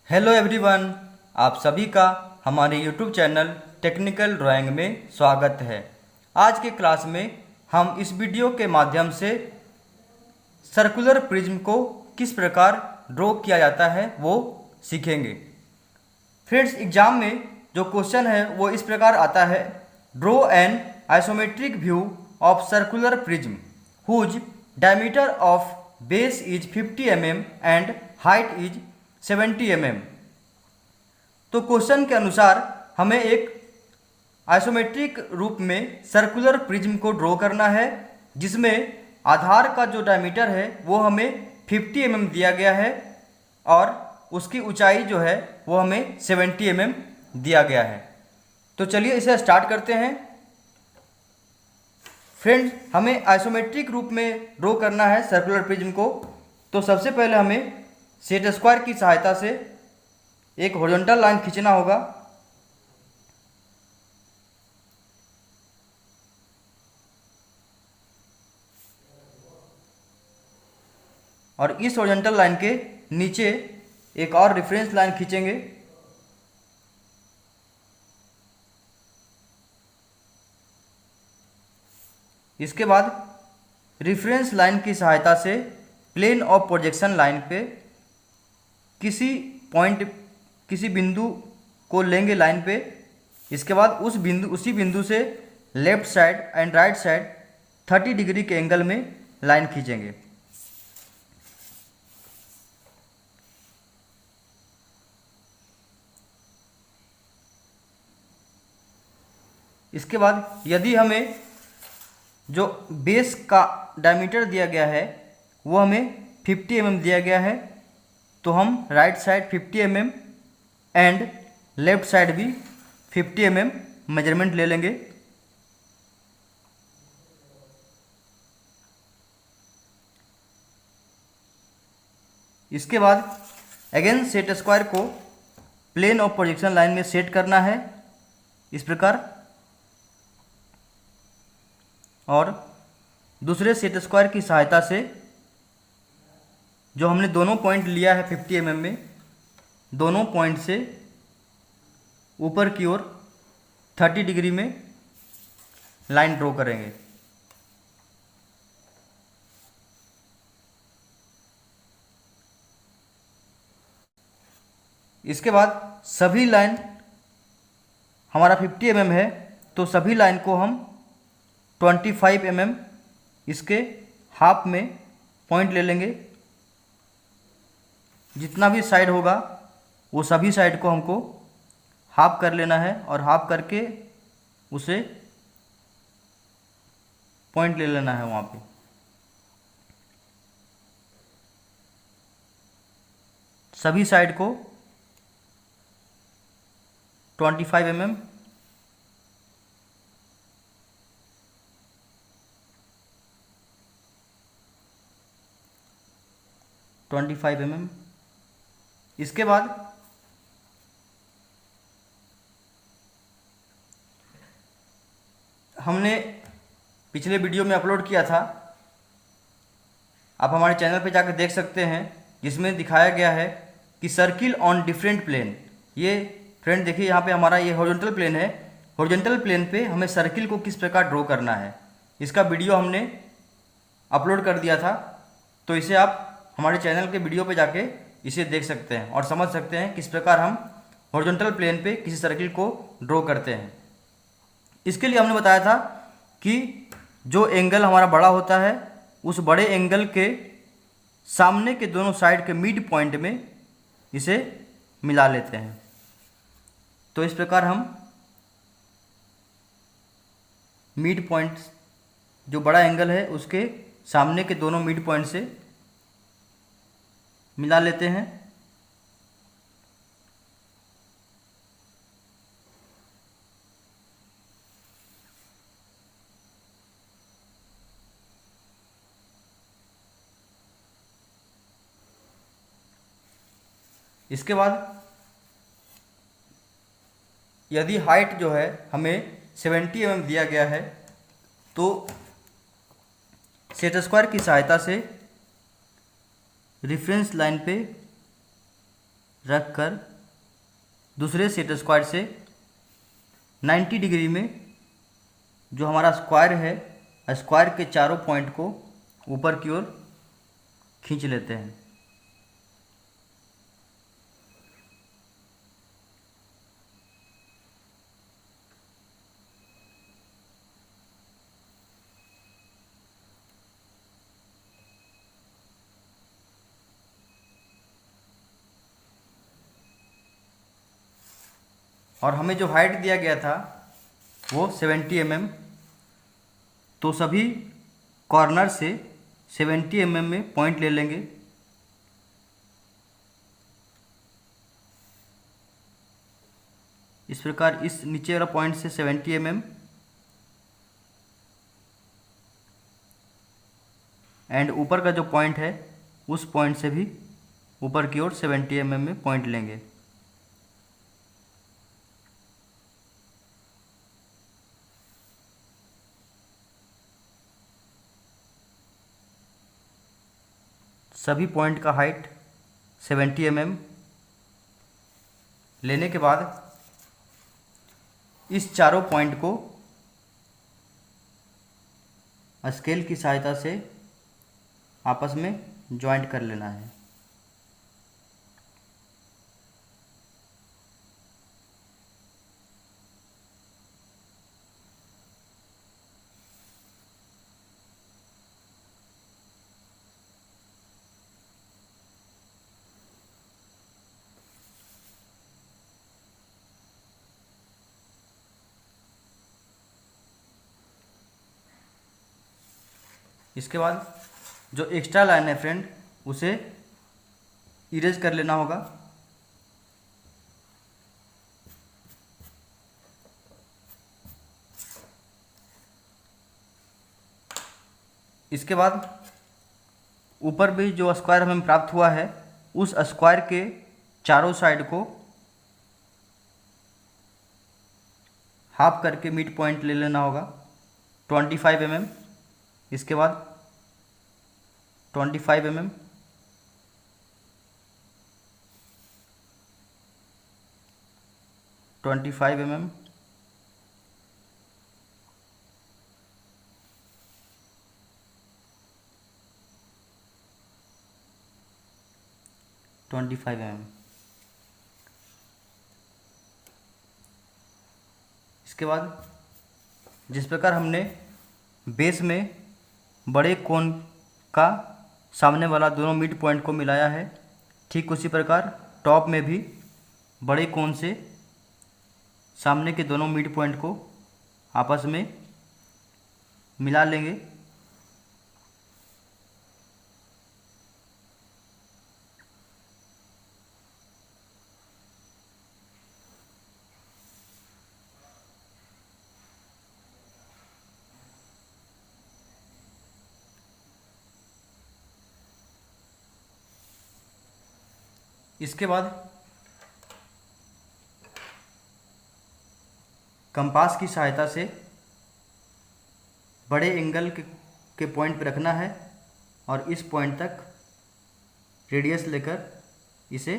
Hello everyone, आप सभी का हमारे यूट्यूब चैनल टेक्निकल ड्राइंग में स्वागत है। आज के क्लास में हम इस वीडियो के माध्यम से सर्कुलर प्रिज्म को किस प्रकार ड्रॉ किया जाता है वो सीखेंगे। फ्रेंड्स, एग्जाम में जो क्वेश्चन है वो इस प्रकार आता है, draw an isometric view of circular prism whose diameter of base is 50 mm and height is 70 mm। तो क्वेश्चन के अनुसार हमें एक आइसोमेट्रिक रूप में सर्कुलर प्रिज्म को ड्रॉ करना है, जिसमें आधार का जो डायमीटर है वो हमें 50 mm दिया गया है और उसकी ऊंचाई जो है वो हमें 70 mm दिया गया है। तो चलिए इसे स्टार्ट करते हैं। फ्रेंड्स, हमें आइसोमेट्रिक रूप में ड्रॉ करना है सर्कुलर प्रिज्म को। तो सबसे पहले हमें सेट स्क्वायर की सहायता से एक हॉरिजॉन्टल लाइन खींचना होगा। और इस हॉरिजॉन्टल लाइन के नीचे एक और रेफरेंस लाइन खींचेंगे। इसके बाद रेफरेंस लाइन की सहायता से प्लेन ऑफ प्रोजेक्शन लाइन पे किसी बिंदु को लेंगे लाइन पे। इसके बाद उसी बिंदु से left side and right side 30 degree के एंगल में लाइन खींचेंगे। इसके बाद यदि हमें जो बेस का डायमीटर दिया गया है वो हमें 50 mm दिया गया है, तो हम right side 50 mm and left side भी 50 mm मेजरमेंट ले लेंगे। इसके बाद अगेन सेट स्क्वायर को प्लेन ऑफ प्रोजेक्शन लाइन में सेट करना है इस प्रकार, और दूसरे सेट स्क्वायर की सहायता से जो हमने दोनों पॉइंट लिया है 50 mm में, दोनों पॉइंट से ऊपर की ओर 30 डिग्री में लाइन ड्रॉ करेंगे। इसके बाद सभी लाइन हमारा 50 mm है, तो सभी लाइन को हम 25 mm इसके हाफ में पॉइंट ले लेंगे। जितना भी साइड होगा वो सभी साइड को हमको हाफ कर लेना है और हाफ करके उसे पॉइंट ले लेना है वहाँ पे। सभी साइड को 25 mm इसके बाद हमने पिछले वीडियो में अपलोड किया था, आप हमारे चैनल पे जाकर देख सकते हैं, जिसमें दिखाया गया है कि सर्किल ऑन डिफरेंट प्लेन। ये फ्रेंड देखिए, यहाँ पे हमारा ये हॉरिजॉन्टल प्लेन है। हॉरिजॉन्टल प्लेन पे हमें सर्किल को किस प्रकार ड्रॉ करना है, इसका वीडियो हमने अपलोड कर दिया था। तो इसे आप हमारे चैनल के वीडियो पे जाके इसे देख सकते हैं और समझ सकते हैं किस प्रकार हम हॉरिजॉन्टल प्लेन पे किसी सर्किल को ड्रॉ करते हैं। इसके लिए हमने बताया था कि जो एंगल हमारा बड़ा होता है, उस बड़े एंगल के सामने के दोनों साइड के मिड पॉइंट में इसे मिला लेते हैं। तो इस प्रकार हम मिड पॉइंट, जो बड़ा एंगल है उसके सामने के दोनों मिड पॉइंट से मिला लेते हैं। इसके बाद यदि हाइट जो है हमें 70 mm दिया गया है, तो सेट स्क्वायर की सहायता से रेफरेंस लाइन पे रख कर दूसरे सेट स्क्वायर से 90 डिग्री में जो हमारा स्क्वायर है, स्क्वायर के चारों पॉइंट को ऊपर की ओर खींच लेते हैं। और हमें जो हाइट दिया गया था वो 70 mm, तो सभी कॉर्नर से 70 mm में पॉइंट ले लेंगे। इस प्रकार इस नीचे वाला पॉइंट से 70 mm एंड ऊपर का जो पॉइंट है उस पॉइंट से भी ऊपर की ओर 70 mm में पॉइंट लेंगे। सभी पॉइंट का हाइट 70 mm लेने के बाद इस चारों पॉइंट को स्केल की सहायता से आपस में जॉइंट कर लेना है। इसके बाद जो एक्स्ट्रा लाइन है फ्रेंड, उसे इरेज कर लेना होगा। इसके बाद ऊपर भी जो स्क्वायर हमें प्राप्त हुआ है उस स्क्वायर के चारों साइड को हाफ करके मिड पॉइंट ले लेना होगा 25 mm। इसके बाद 25 mm, 25 mm, 25 mm। इसके बाद जिस प्रकार हमने बेस में बड़े कोन का सामने वाला दोनों मिड पॉइंट को मिलाया है, ठीक उसी प्रकार टॉप में भी बड़े कोन से सामने के दोनों मिड पॉइंट को आपस में मिला लेंगे। इसके बाद कंपास की सहायता से बड़े एंगल के पॉइंट पर रखना है और इस पॉइंट तक रेडियस लेकर इसे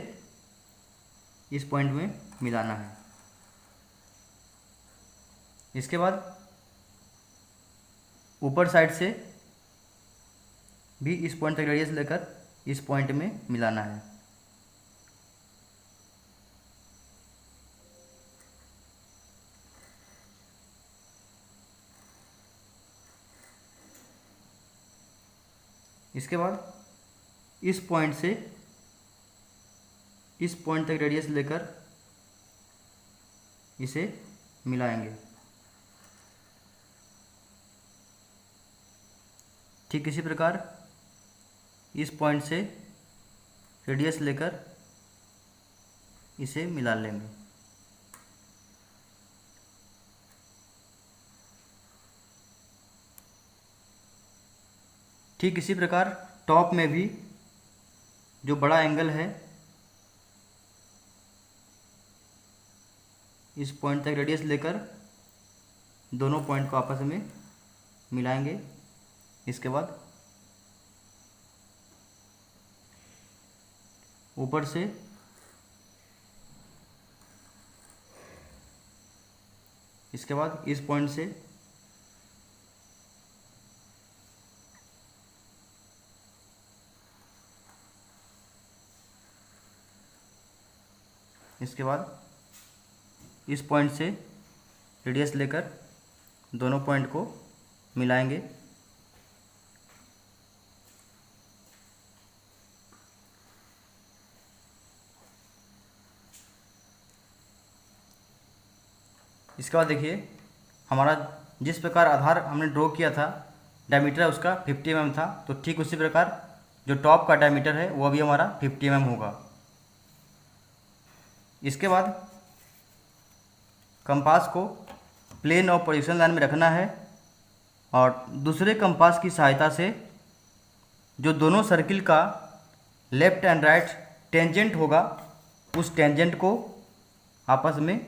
इस पॉइंट में मिलाना है। इसके बाद ऊपर साइड से भी इस पॉइंट तक रेडियस लेकर इस पॉइंट में मिलाना है। इसके बाद इस पॉइंट से इस पॉइंट तक रेडियस लेकर इसे मिलाएंगे। ठीक इसी प्रकार इस पॉइंट से रेडियस लेकर इसे मिला लेंगे। ठीक इसी प्रकार टॉप में भी जो बड़ा एंगल है इस पॉइंट तक रेडियस लेकर दोनों पॉइंट को आपस में मिलाएंगे। इसके बाद ऊपर से इसके बाद इस पॉइंट से इसके बाद इस पॉइंट से रेडियस लेकर दोनों पॉइंट को मिलाएंगे। इसके बाद देखिए हमारा जिस प्रकार आधार हमने ड्रॉ किया था, डायमीटर उसका 50 mm था, तो ठीक उसी प्रकार जो टॉप का डायमीटर है वो भी हमारा 50 mm होगा। इसके बाद कंपास को प्लेन और पोजीशन लाइन में रखना है और दूसरे कंपास की सहायता से जो दोनों सर्किल का लेफ्ट एंड राइट टेंजेंट होगा उस टेंजेंट को आपस में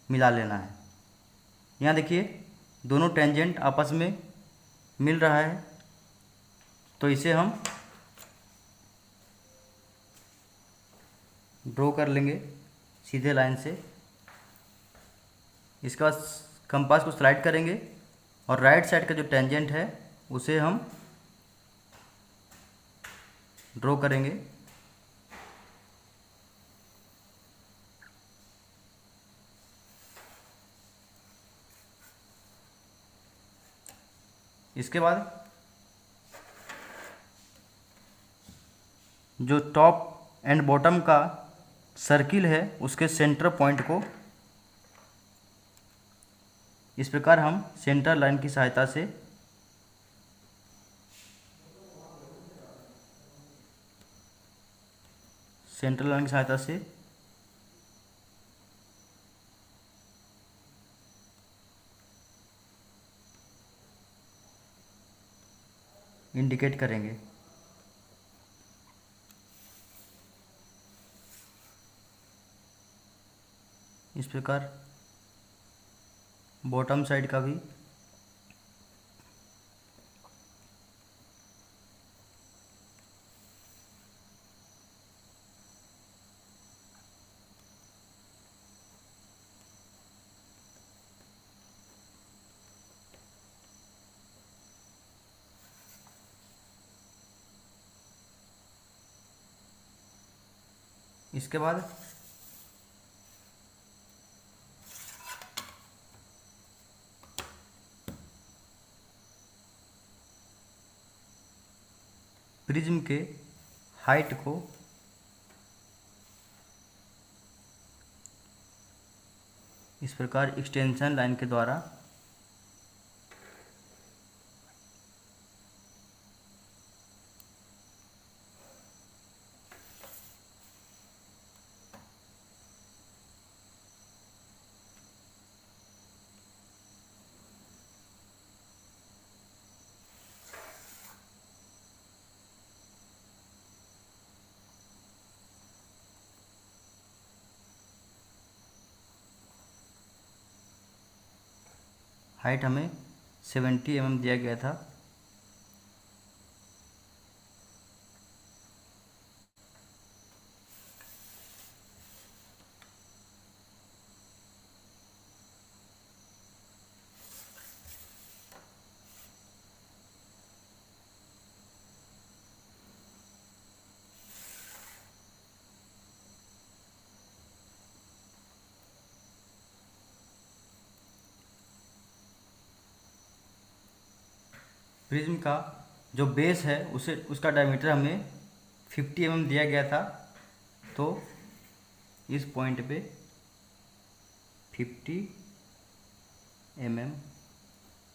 मिला लेना है। यहाँ देखिए दोनों टेंजेंट आपस में मिल रहा है, तो इसे हम ड्रॉ कर लेंगे सीधे लाइन से। इसके बाद कंपास को स्लाइड करेंगे और राइट साइड का जो टेंजेंट है उसे हम ड्रॉ करेंगे। इसके बाद जो टॉप एंड बॉटम का सर्किल है उसके सेंटर पॉइंट को इस प्रकार हम सेंटर लाइन की सहायता से इंडिकेट करेंगे। इस प्रकार बॉटम साइड का भी इसके बाद प्रिज्म के हाइट को इस प्रकार एक्सटेंशन लाइन के द्वारा हाइट हमें 70 mm दिया गया था। प्रिज्म का जो बेस है उसका डायमीटर हमें 50 mm दिया गया था, तो इस पॉइंट पे 50 mm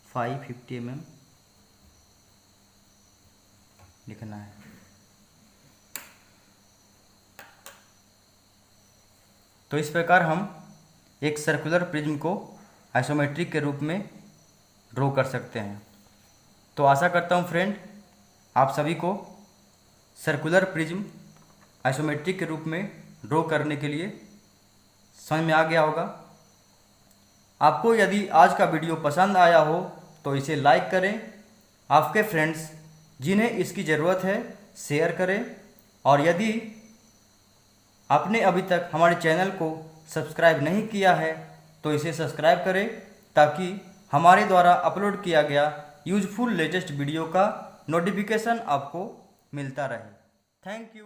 50 mm लिखना है। तो इस प्रकार हम एक सर्कुलर प्रिज्म को आइसोमेट्रिक के रूप में ड्रॉ कर सकते हैं। तो आशा करता हूँ फ्रेंड आप सभी को सर्कुलर प्रिज्म आइसोमेट्रिक के रूप में ड्रॉ करने के लिए समझ में आ गया होगा। आपको यदि आज का वीडियो पसंद आया हो तो इसे लाइक करें, आपके फ्रेंड्स जिन्हें इसकी ज़रूरत है शेयर करें, और यदि आपने अभी तक हमारे चैनल को सब्सक्राइब नहीं किया है तो इसे सब्सक्राइब करें ताकि हमारे द्वारा अपलोड किया गया यूजफुल लेटेस्ट वीडियो का नोटिफिकेशन आपको मिलता रहे। Thank you.